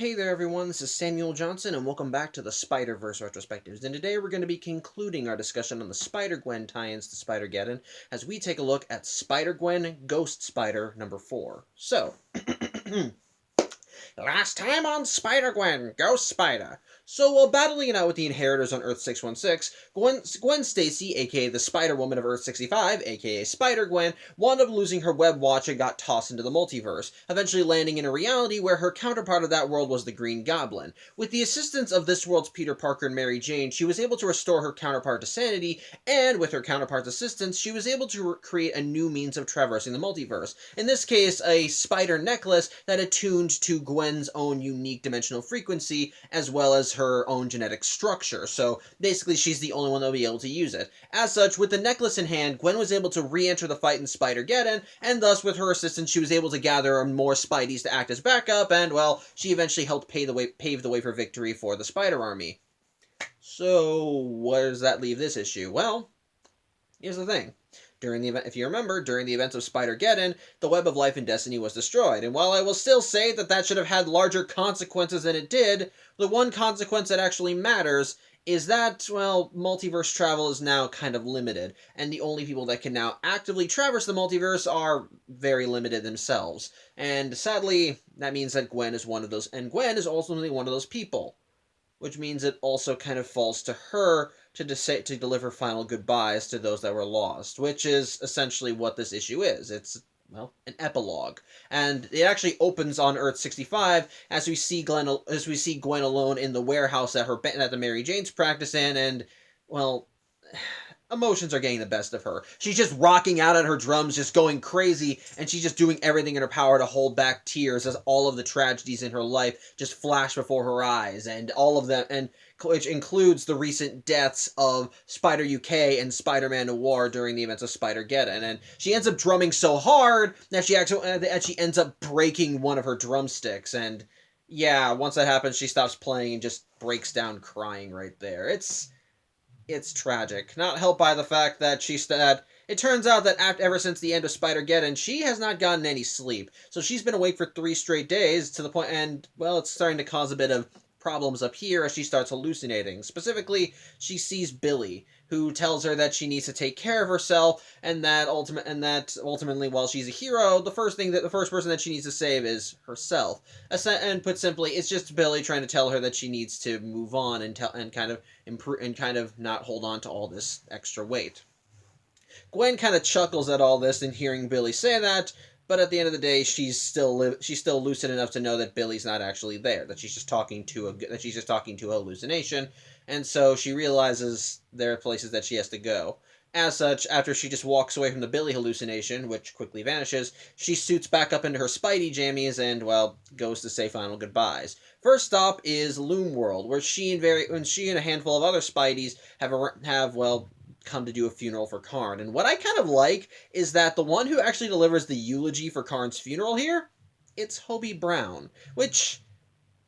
Hey there everyone, this is Samuel Johnson and welcome back to the Spider-Verse Retrospectives. And today we're going to be concluding our discussion on the Spider-Gwen tie-ins to Spider-Geddon as we take a look at Spider-Gwen Ghost Spider number 4. So, last time on Spider-Gwen, Ghost Spider. So while battling it out with the Inheritors on Earth 616, Gwen Stacy, aka the Spider-Woman of Earth 65, aka Spider-Gwen, wound up losing her web watch and got tossed into the multiverse, eventually landing in a reality where her counterpart of that world was the Green Goblin. With the assistance of this world's Peter Parker and Mary Jane, she was able to restore her counterpart to sanity, and with her counterpart's assistance, she was able to create a new means of traversing the multiverse. In this case, a spider necklace that attuned to Gwen's own unique dimensional frequency, as well as her own genetic structure. So basically, she's the only one that'll be able to use it. As such, with the necklace in hand, Gwen was able to re-enter the fight in Spider-Geddon, and thus, with her assistance, she was able to gather more Spideys to act as backup, and, well, she eventually helped pave the way for victory for the Spider Army. So, where does that leave this issue? Well, here's the thing. During the event, if you remember, during the events of Spider-Geddon, the Web of Life and Destiny was destroyed, and while I will still say that should have had larger consequences than it did, the one consequence that actually matters is that, well, multiverse travel is now kind of limited, and the only people that can now actively traverse the multiverse are very limited themselves. And sadly, that means that Gwen is one of those, and Gwen is ultimately one of those people. Which means it also kind of falls to her to deliver final goodbyes to those that were lost, which is essentially what this issue is. It's, well, an epilogue, and it actually opens on Earth 65 as we see Gwen alone in the warehouse that the Mary Jane's practice in, and, well, emotions are getting the best of her. She's just rocking out at her drums, just going crazy, and she's just doing everything in her power to hold back tears as all of the tragedies in her life just flash before her eyes, and all of them, and which includes the recent deaths of Spider UK and Spider-Man Noir during the events of Spider-Geddon. And she ends up drumming so hard that she ends up breaking one of her drumsticks, and yeah, once that happens, she stops playing and just breaks down crying right there. It's tragic. Not helped by the fact that it turns out that ever since the end of Spider-Geddon, she has not gotten any sleep. So she's been awake for 3 straight days to the point, and, well, it's starting to cause a bit of problems up here as she starts hallucinating. Specifically, she sees Billy, who tells her that she needs to take care of herself, and that ultimately, while she's a hero, the first person that she needs to save is herself. And put simply, it's just Billy trying to tell her that she needs to move on and kind of improve and kind of not hold on to all this extra weight. Gwen kind of chuckles at all this and hearing Billy say that, but at the end of the day, she's still lucid enough to know that Billy's not actually there, that she's just talking to a hallucination, and so she realizes there are places that she has to go. As such, after she just walks away from the Billy hallucination, which quickly vanishes, she suits back up into her Spidey jammies and, well, goes to say final goodbyes. First stop is Loom World, where she and a handful of other Spideys have come to do a funeral for Karn. And what I kind of like is that the one who actually delivers the eulogy for Karn's funeral here, it's Hobie Brown, which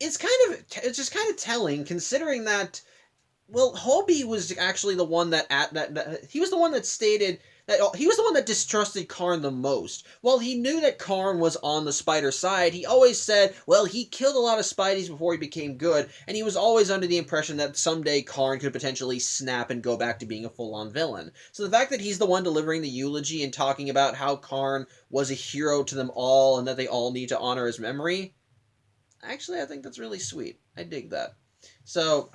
is it's just kind of telling, considering that, well, Hobie was actually the one he was the one that stated that he was the one that distrusted Karn the most. While he knew that Karn was on the Spider side, he always said, well, he killed a lot of Spideys before he became good, and he was always under the impression that someday Karn could potentially snap and go back to being a full-on villain. So the fact that he's the one delivering the eulogy and talking about how Karn was a hero to them all and that they all need to honor his memory, actually, I think that's really sweet. I dig that. So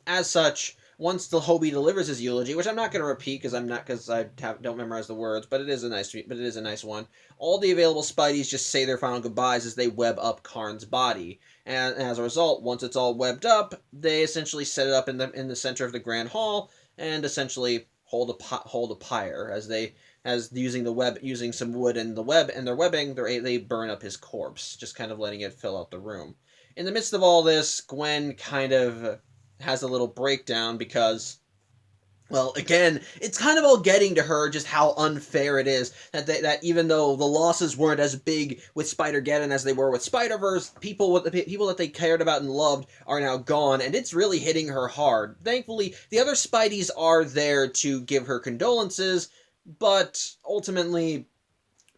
as such, once the Hobie delivers his eulogy, which I'm not going to repeat because don't memorize the words, but it is a nice one. All the available Spideys just say their final goodbyes as they web up Karn's body, and as a result, once it's all webbed up, they essentially set it up in the center of the Grand Hall and essentially hold a pyre as using some wood and their webbing, they burn up his corpse, just kind of letting it fill out the room. In the midst of all this, Gwen kind of has a little breakdown because, well, again, it's kind of all getting to her just how unfair it is that even though the losses weren't as big with Spider-Geddon as they were with Spider-Verse, the people that they cared about and loved are now gone, and it's really hitting her hard. Thankfully, the other Spideys are there to give her condolences, but ultimately,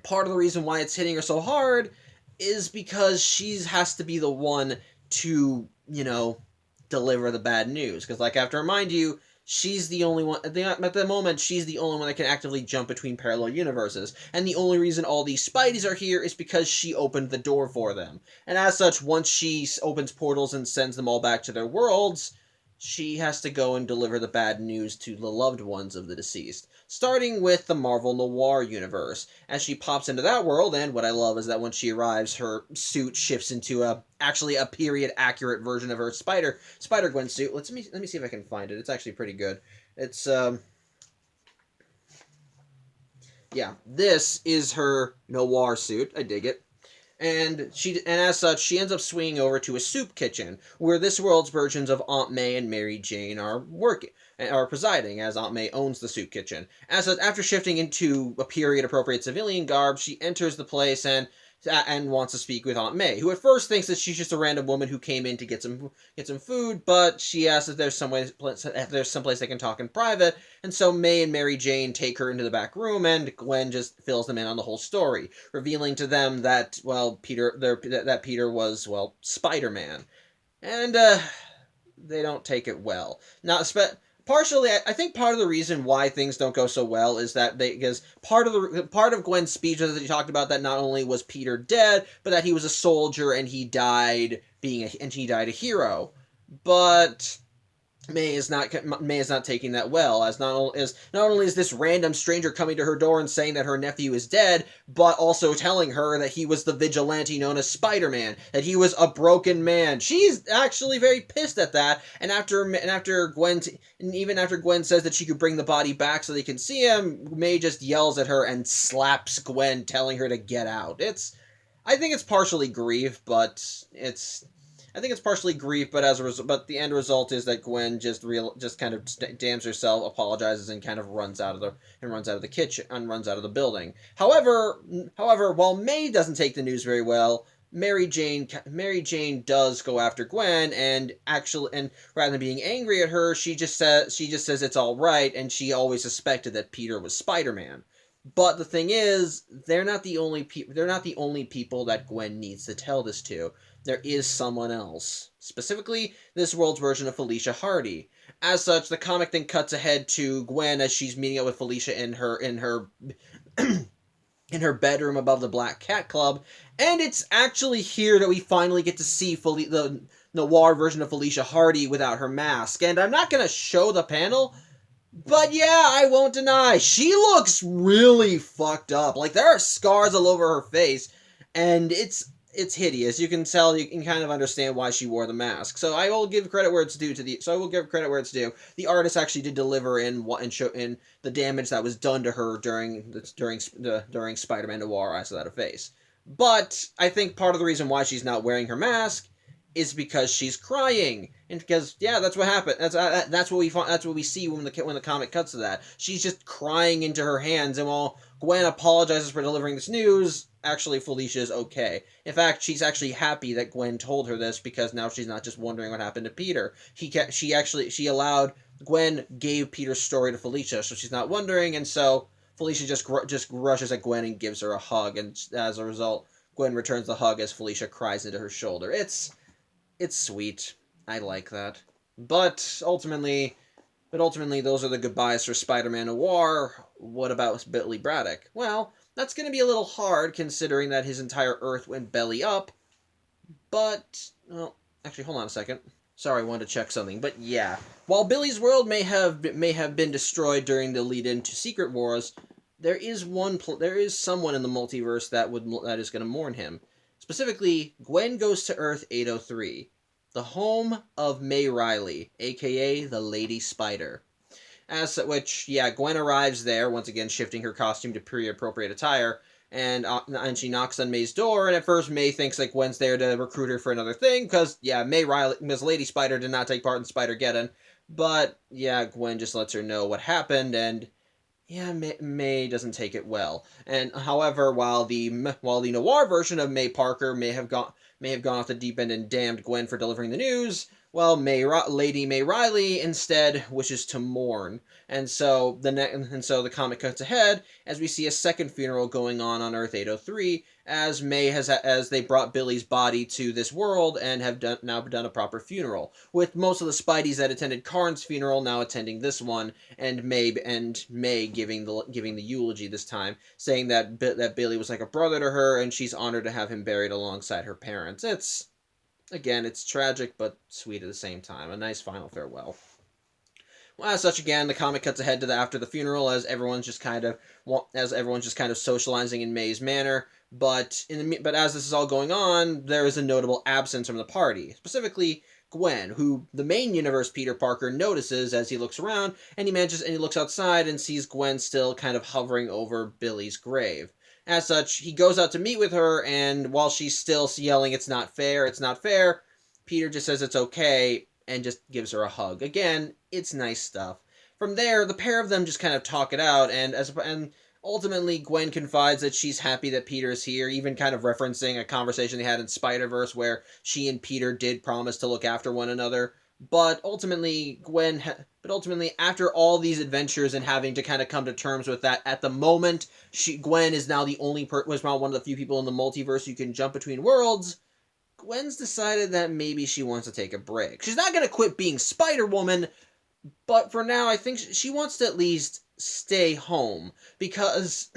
part of the reason why it's hitting her so hard is because she has to be the one to, deliver the bad news. Because, like, I have to remind you, she's the only one, at the moment, she's the only one that can actively jump between parallel universes. And the only reason all these Spideys are here is because she opened the door for them. And as such, once she opens portals and sends them all back to their worlds, she has to go and deliver the bad news to the loved ones of the deceased. Starting with the Marvel Noir universe. As she pops into that world, and what I love is that when she arrives, her suit shifts into actually a period accurate version of her Spider-Gwen suit. Let me see if I can find it. It's actually pretty good. It's yeah, this is her noir suit. I dig it. And as such, she ends up swinging over to a soup kitchen, where this world's versions of Aunt May and Mary Jane are presiding, as Aunt May owns the soup kitchen. As such, after shifting into a period-appropriate civilian garb, she enters the place and wants to speak with Aunt May, who at first thinks that she's just a random woman who came in to get some food, but she asks if there's someplace they can talk in private, and so May and Mary Jane take her into the back room, and Gwen just fills them in on the whole story, revealing to them that, well, Peter was, well, Spider-Man. And, they don't take it well. Partially, I think part of the reason why things don't go so well is that because part of Gwen's speech that he talked about that not only was Peter dead, but that he was a soldier and he died a hero. But May is not taking that well, as not only is this random stranger coming to her door and saying that her nephew is dead, but also telling her that he was the vigilante known as Spider-Man, that he was a broken man. She's actually very pissed at that, and after Gwen says that she could bring the body back so they can see him, May just yells at her and slaps Gwen, telling her to get out. I think it's partially grief, but but the end result is that Gwen just kind of damns herself, apologizes, and kind of runs out of the kitchen and runs out of the building. However, while May doesn't take the news very well, Mary Jane does go after Gwen, and rather than being angry at her, she just says it's all right, and she always suspected that Peter was Spider-Man. But the thing is, they're not the only people that Gwen needs to tell this to. There is someone else. Specifically, this world's version of Felicia Hardy. As such, the comic then cuts ahead to Gwen as she's meeting up with Felicia in her in her bedroom above the Black Cat Club, and it's actually here that we finally get to see the noir version of Felicia Hardy without her mask. And I'm not going to show the panel, but yeah, I won't deny, she looks really fucked up. Like, there are scars all over her face, and it's hideous. You can tell, you can kind of understand why she wore the mask. So I will give credit where it's due The artist actually did deliver in the damage that was done to her during Spider-Man Noir Eyes Without a Face. But I think part of the reason why she's not wearing her mask is because she's crying, and because that's what happened. That's what we see when the comic cuts to that. She's just crying into her hands, and while Gwen apologizes for delivering this news, actually Felicia is okay. In fact, she's actually happy that Gwen told her this, because now she's not just wondering what happened to Peter. Gwen gave Peter's story to Felicia, so she's not wondering, and so Felicia just rushes at Gwen and gives her a hug, and as a result, Gwen returns the hug as Felicia cries into her shoulder. It's sweet. I like that. But ultimately, those are the goodbyes for Spider-Man Noir. What about Billy Braddock? Well, that's going to be a little hard, considering that his entire Earth went belly up. But, well, actually, hold on a second. Sorry, I wanted to check something. But yeah, while Billy's world may have been destroyed during the lead-in to Secret Wars, there is someone in the multiverse that is going to mourn him. Specifically, Gwen goes to Earth 803, the home of May Riley, aka the Lady Spider. Gwen arrives there, once again shifting her costume to period-appropriate attire, and she knocks on May's door, and at first May thinks that Gwen's there to recruit her for another thing, because, Miss Lady Spider did not take part in Spider-Geddon, but, Gwen just lets her know what happened, and May doesn't take it well. And however, while the noir version of May Parker may have gone off the deep end and damned Gwen for delivering the news, well, Lady May Riley instead wishes to mourn. And so the comic cuts ahead as we see a second funeral going on Earth 803, as as they brought Billy's body to this world and have now done a proper funeral, with most of the Spideys that attended Karn's funeral now attending this one, and May giving the eulogy this time, saying that Billy was like a brother to her, and she's honored to have him buried alongside her parents. It's tragic but sweet at the same time. A nice final farewell. Well, as such, again, the comic cuts ahead to after the funeral, as everyone's just kind of socializing in May's manor. But as this is all going on, there is a notable absence from the party, specifically Gwen, who the main universe Peter Parker notices as he looks around, and he looks outside and sees Gwen still kind of hovering over Billy's grave. As such, he goes out to meet with her, and while she's still yelling, "It's not fair, it's not fair," Peter just says it's okay and just gives her a hug. Again, it's nice stuff. From there, the pair of them just kind of talk it out, and ultimately Gwen confides that she's happy that Peter is here, even kind of referencing a conversation they had in Spider-Verse where she and Peter did promise to look after one another. But ultimately, after all these adventures and having to kind of come to terms with that, at the moment, Gwen is now was now one of the few people in the multiverse who can jump between worlds. Gwen's decided that maybe she wants to take a break. She's not going to quit being Spider-Woman, but for now, I think she wants to at least stay home, because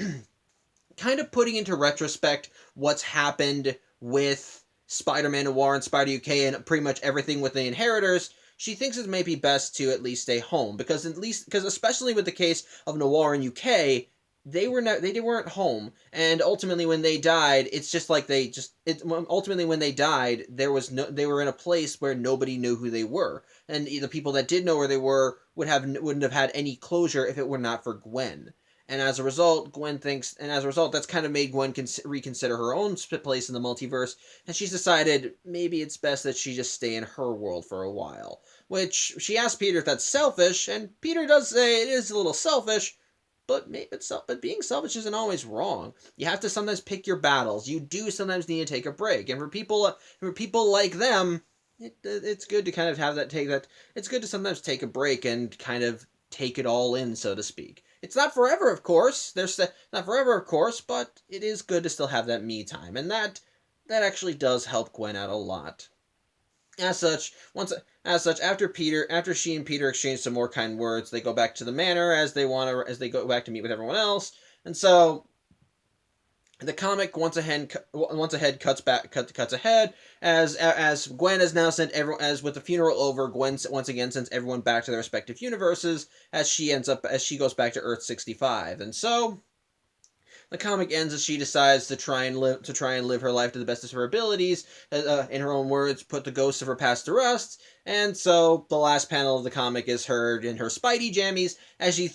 kind of putting into retrospect what's happened with Spider-Man Noir and Spider-UK and pretty much everything with the Inheritors, she thinks it may be best to at least stay home, because especially with the case of Noir and UK, they weren't home, and ultimately when they died, it's just like ultimately when they died, they were in a place where nobody knew who they were, and the people that did know where they were wouldn't have had any closure if it were not for Gwen. And as a result, that's kind of made Gwen reconsider her own place in the multiverse, and she's decided maybe it's best that she just stay in her world for a while. Which, she asks Peter if that's selfish, and Peter does say it is a little selfish, but being selfish isn't always wrong. You have to sometimes pick your battles. You do sometimes need to take a break. And for people like them, it's good to kind of it's good to sometimes take a break and kind of take it all in, so to speak. It's not forever, of course. Not forever, of course, but it is good to still have that me time. And that actually does help Gwen out a lot. As such, after she and Peter exchange some more kind words, they go back to the manor as they go back to meet with everyone else. And so the comic once ahead cuts ahead as Gwen has now sent everyone, as with the funeral over, Gwen once again sends everyone back to their respective universes as she goes back to Earth 65. And so the comic ends as she decides to try and live her life to the best of her abilities. In her own words, put the ghosts of her past to rest. And so the last panel of the comic is her in her Spidey jammies as she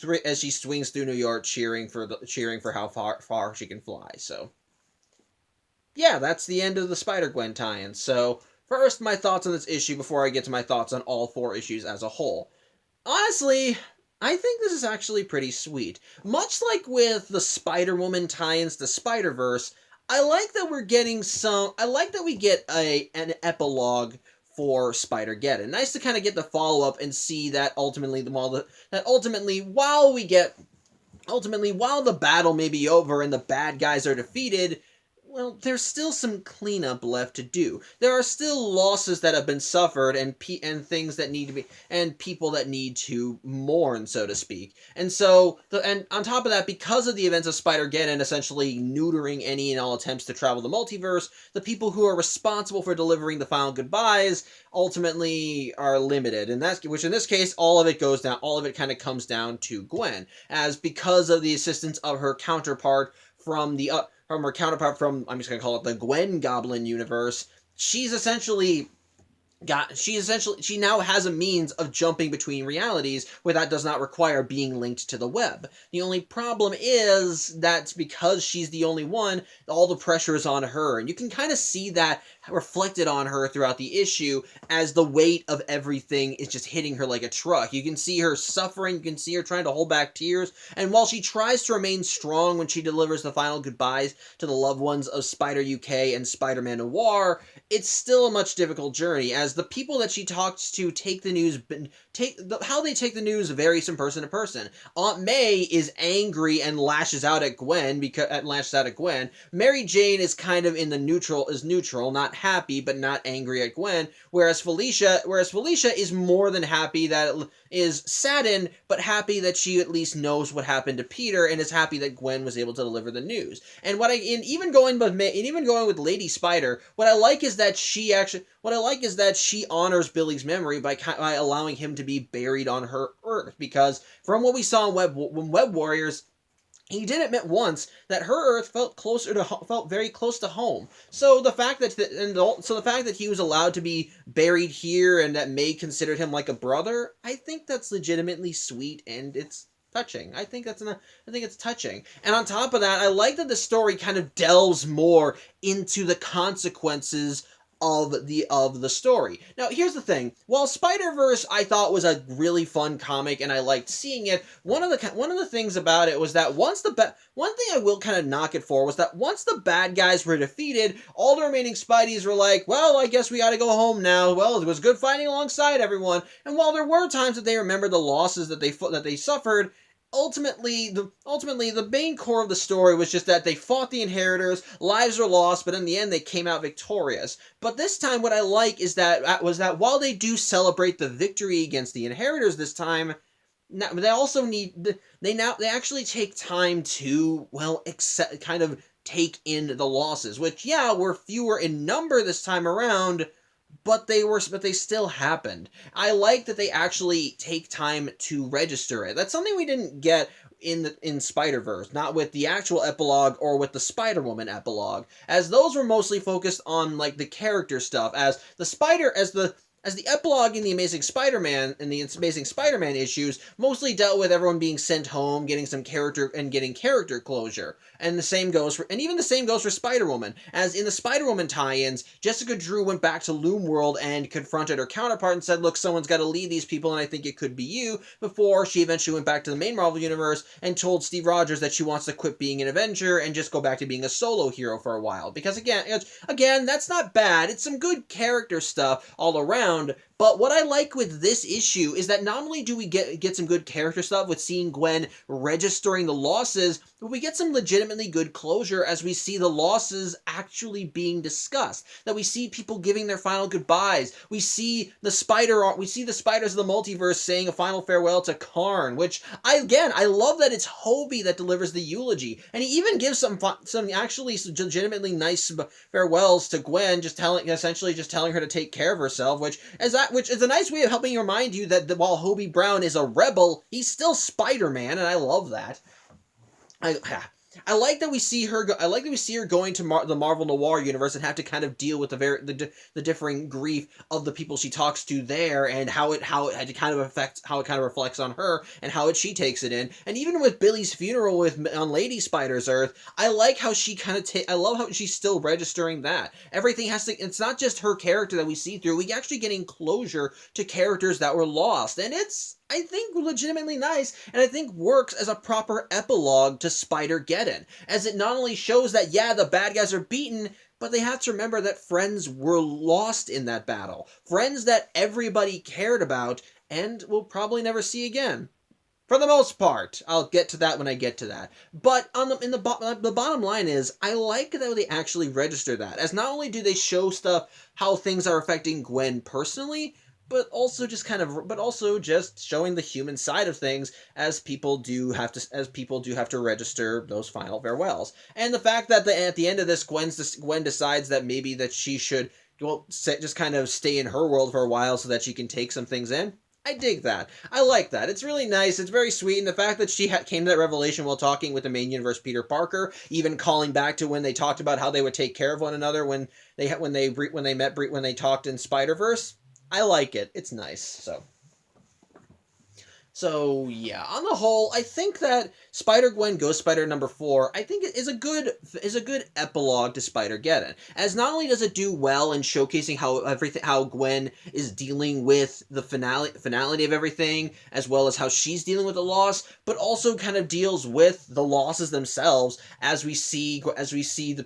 swings through New York, cheering for how far she can fly. So yeah, that's the end of the Spider-Gwen tie-in. So first, my thoughts on this issue before I get to my thoughts on all 4 issues as a whole. Honestly, I think this is actually pretty sweet. Much like with the Spider-Woman tie-ins to Spider-Verse, I like that we get an epilogue for Spider-Geddon. Nice to kind of get the follow-up and see that ultimately while the battle may be over and the bad guys are defeated, well, there's still some cleanup left to do. There are still losses that have been suffered and things that need to be, and people that need to mourn, so to speak. And so, and on top of that, because of the events of Spider-Geddon essentially neutering any and all attempts to travel the multiverse, the people who are responsible for delivering the final goodbyes ultimately are limited. And which in this case, all of it kind of comes down to Gwen, as because of the assistance of her counterpart from I'm just going to call it the Gwen Goblin universe, she now has a means of jumping between realities where that does not require being linked to the web. The only problem is that because she's the only one, all the pressure is on her, and you can kind of see that reflected on her throughout the issue as the weight of everything is just hitting her like a truck. You can see her suffering, you can see her trying to hold back tears, and while she tries to remain strong when she delivers the final goodbyes to the loved ones of Spider-UK and Spider-Man Noir, it's still a much difficult journey, as the people that she talks to take the news, how they take the news varies from person to person. Aunt May is angry and lashes out at Gwen Mary Jane is kind of in the neutral, not happy but not angry at Gwen. Whereas Felicia is more than happy, is saddened but happy that she at least knows what happened to Peter, and is happy that Gwen was able to deliver the news. And even going with Lady Spider, what I like is that she honors Billy's memory by allowing him to be buried on her Earth, because from what we saw in Web Warriors, he did admit once that her Earth felt very close to home. So the fact that he was allowed to be buried here, and that May considered him like a brother, I think that's legitimately sweet, and it's touching. I think it's touching. And on top of that, I like that the story kind of delves more into the consequences of the story. Now, here's the thing. While Spider-Verse I thought was a really fun comic and I liked seeing it, one of the things about it was that one thing I will kind of knock it for was that once the bad guys were defeated, all the remaining Spideys were like, well, I guess we gotta go home now. Well, it was good fighting alongside everyone. And while there were times that they remembered the losses that they suffered, ultimately, the main core of the story was just that they fought the Inheritors, lives were lost, but in the end they came out victorious. But this time, what I like is that while they do celebrate the victory against the Inheritors this time, they also they actually take time to, well, kind of take in the losses, which, yeah, were fewer in number this time around, but they still happened. I like that they actually take time to register it. That's something we didn't get in Spider-Verse, not with the actual epilogue or with the Spider-Woman epilogue, as those were mostly focused on like the character stuff, as the epilogue in the Amazing Spider-Man issues mostly dealt with everyone being sent home, getting character closure. And even the same goes for Spider-Woman. As in the Spider-Woman tie-ins, Jessica Drew went back to Loom World and confronted her counterpart and said, look, someone's got to lead these people, and I think it could be you, before she eventually went back to the main Marvel Universe and told Steve Rogers that she wants to quit being an Avenger and just go back to being a solo hero for a while. Because again, that's not bad. It's some good character stuff all around. But what I like with this issue is that not only do we get some good character stuff with seeing Gwen registering the losses, but we get some legitimately good closure as we see the losses actually being discussed. That we see people giving their final goodbyes. We see the spiders of the multiverse saying a final farewell to Karn, which I love that it's Hobie that delivers the eulogy, and he even gives some actually legitimately nice farewells to Gwen, essentially just telling her to take care of herself, which is a nice way of helping remind you that while Hobie Brown is a rebel, he's still Spider-Man, and I love that. I like that we see her. I like that we see her going to the Marvel Noir universe and have to kind of deal with the differing grief of the people she talks to there, and how it kind of reflects on her, and how she takes it in. And even with Billy's funeral on Lady Spider's Earth, I like how she I love how she's still registering that everything has to. It's not just her character that we see through. We actually getting closure to characters that were lost, and it's, I think, legitimately nice, and I think works as a proper epilogue to Spider-Geddon, as it not only shows that, yeah, the bad guys are beaten, but they have to remember that friends were lost in that battle. Friends that everybody cared about, and will probably never see again. For the most part. I'll get to that when I get to that. But the bottom line is, I like that they actually register that, as not only do they show stuff, how things are affecting Gwen personally, but also just showing the human side of things, as people do have to register those final farewells. And the fact that at the end of this, Gwen decides that maybe that she should just kind of stay in her world for a while so that she can take some things in. I dig that. I like that. It's really nice. It's very sweet. And the fact that she came to that revelation while talking with the main universe Peter Parker, even calling back to when they talked about how they would take care of one another when they talked in Spider-Verse. I like it. It's nice. So yeah, on the whole, I think that Spider-Gwen Ghost Spider #4, I think it is a good epilogue to Spider-Geddon, as not only does it do well in showcasing how Gwen is dealing with the finality of everything, as well as how she's dealing with the loss, but also kind of deals with the losses themselves, as we see the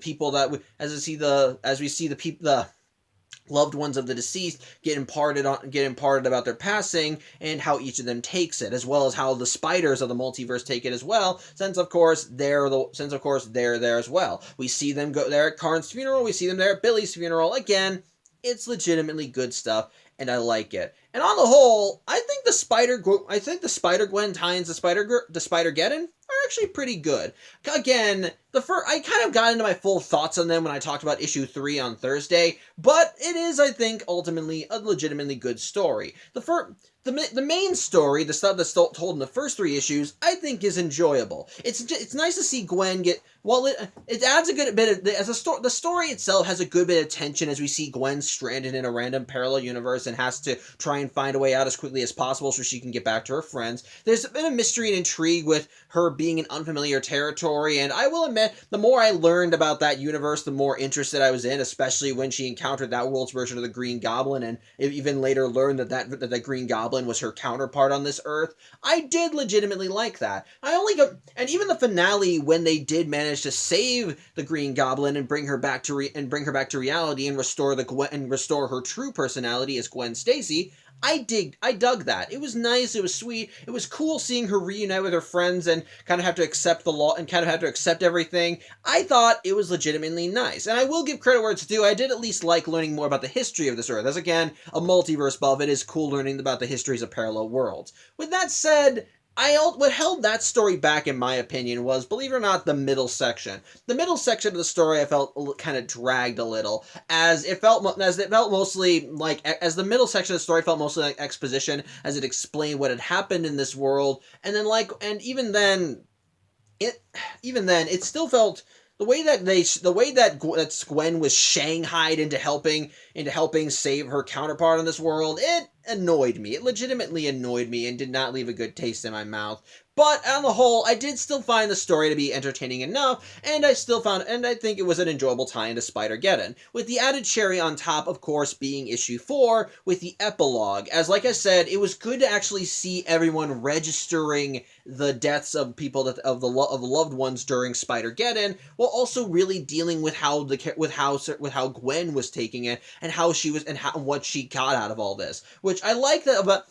loved ones of the deceased get imparted about their passing and how each of them takes it, as well as how the spiders of the multiverse take it as well, since of course they're there as well. We see them go there at Karn's funeral, we see them there at Billy's funeral. Again, it's legitimately good stuff, and I like it. And on the whole, I think the Spider-Gwen tie-ins to Spider-Geddon are actually pretty good. Again, I kind of got into my full thoughts on them when I talked about issue 3 on Thursday, but it is, I think, ultimately a legitimately good story. The main story, the stuff that's told in the first 3 issues, I think is enjoyable. It's nice to see Gwen get, while it adds a good bit of, the story itself has a good bit of tension as we see Gwen stranded in a random parallel universe and has to try and find a way out as quickly as possible so she can get back to her friends. There's been a mystery and intrigue with her being in unfamiliar territory, and I will admit, the more I learned about that universe, the more interested I was in, especially when she encountered that world's version of the Green Goblin, and even later learned that the Green Goblin was her counterpart on this Earth. I did legitimately like that. And even the finale, when they did manage to save the Green Goblin and bring her back to reality and restore her true personality as Gwen Stacy, I dug that. It was nice, it was sweet, it was cool seeing her reunite with her friends and kind of have to accept the law and kind of have to accept everything. I thought it was legitimately nice. And I will give credit where it's due, I did at least like learning more about the history of this Earth. As again, a multiverse buff, it is cool learning about the histories of parallel worlds. With that said, what held that story back, in my opinion, was, believe it or not, the middle section. The middle section of the story I felt kind of dragged a little, as the middle section of the story felt mostly like exposition, as it explained what had happened in this world, and then even then, it still felt. The way that Gwen was shanghaied into helping save her counterpart in this world, it annoyed me. It legitimately annoyed me and did not leave a good taste in my mouth. But on the whole, I did still find the story to be entertaining enough, and I think it was an enjoyable tie into Spider-Geddon, with the added cherry on top, of course, being issue 4 with the epilogue. As like I said, it was good to actually see everyone registering the deaths of of the loved ones during Spider-Geddon, while also really dealing with how Gwen was taking it and what she got out of all this. Which I like that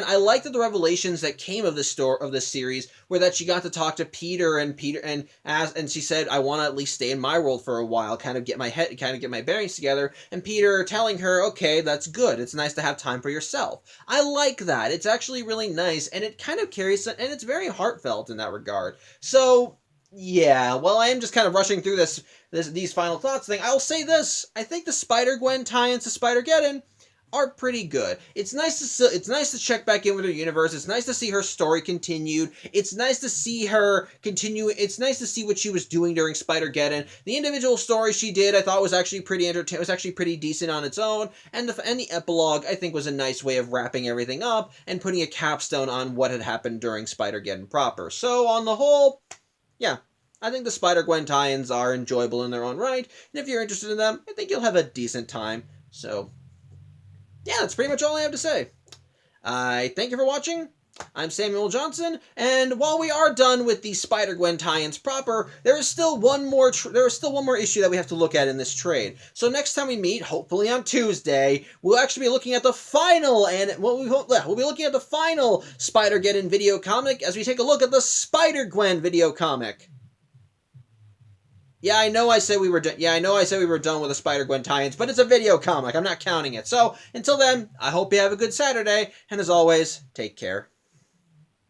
I like that the revelations that came of this series were that she got to talk to Peter and she said, I want to at least stay in my world for a while, kind of get my bearings together, and Peter telling her, okay, that's good, it's nice to have time for yourself. I like that. It's actually really nice, and it kind of carries, and it's very heartfelt in that regard. So yeah, well, I am just kind of rushing through these final thoughts thing. I'll say this, I think the Spider-Gwen tie-ins to Spider-Geddon are pretty good. It's nice to check back in with her universe. It's nice to see her story continued. It's nice to see her continue. It's nice to see what she was doing during Spider-Geddon. The individual story she did, I thought was actually pretty entertaining. It was actually pretty decent on its own. And the epilogue, I think, was a nice way of wrapping everything up and putting a capstone on what had happened during Spider-Geddon proper. So on the whole, yeah, I think the Spider-Gwen tie-ins are enjoyable in their own right. And if you're interested in them, I think you'll have a decent time. So yeah, that's pretty much all I have to say. I thank you for watching. I'm Samuel Johnson, and while we are done with the Spider-Gwen tie-ins proper, there is still one more issue that we have to look at in this trade. So next time we meet, hopefully on Tuesday, we'll actually be looking at the final Spider-Geddon video comic as we take a look at the Spider-Gwen video comic. Yeah, I know I said we were done with the Spider-Gwen tie-ins, but it's a video comic. I'm not counting it. So, until then, I hope you have a good Saturday, and as always, take care.